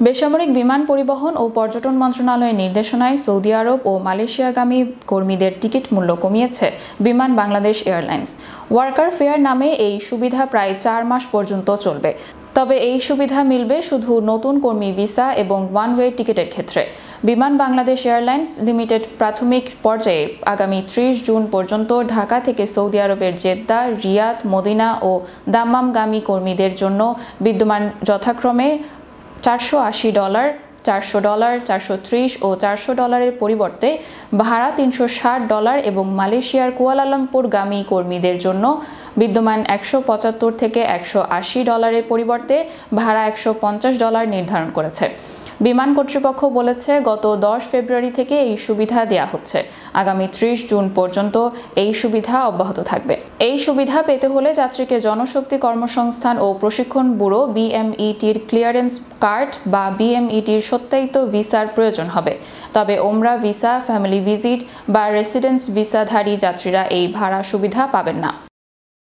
বেসামরিক বিমান পরিবহন ও পর্যটন মন্ত্রণালয়ের নির্দেশনায় সৌদি আরব ও মালয়েশিয়াগামী কর্মীদের টিকিট মূল্য কমিয়েছে বিমান বাংলাদেশ এয়ারলাইন্স। ওয়ার্কার ফেয়ার নামে এই সুবিধা প্রায় 4 মাস পর্যন্ত চলবে। তবে এই সুবিধা মিলবে শুধু নতুন কর্মী ভিসা এবং ওয়ান ওয়ে টিকিটের ক্ষেত্রে। বিমান বাংলাদেশ এয়ারলাইন্স লিমিটেড প্রাথমিক পর্যায়ে আগামী 30 জুন পর্যন্ত ঢাকা থেকে সৌদি আরবের জেদ্দা, রিয়াদ, মদিনা ও দাম্মামগামী কর্মীদের জন্য বিদ্যমান যথাক্রমে $480, $400, $430 ও $400 পরিবর্তে ভাড়া $360 এবং মালয়েশিয়ার কুয়ালালামপুরগামী কর্মীদের জন্য বিদ্যমান $175 থেকে $180 পরিবর্তে ভাড়া $150 নির্ধারণ করেছে। বিমান কর্তৃপক্ষ বলেছে, গত 10 ফেব্রুয়ারি থেকে এই সুবিধা দেয়া হচ্ছে। আগামী 30 জুন পর্যন্ত এই সুবিধা অব্যাহত থাকবে। এই সুবিধা পেতে হলে যাত্রীকে জনশক্তি কর্মসংস্থান ও প্রশিক্ষণ ব্যুরো BMETর ক্লিয়ারেন্স কার্ড বা BMETর সত্যায়িত ভিসার প্রয়োজন হবে। তবে ওমরা ভিসা, ফ্যামিলি ভিজিট বা রেসিডেন্স ভিসাধারী যাত্রীরা এই ভাড়া সুবিধা পাবেন না।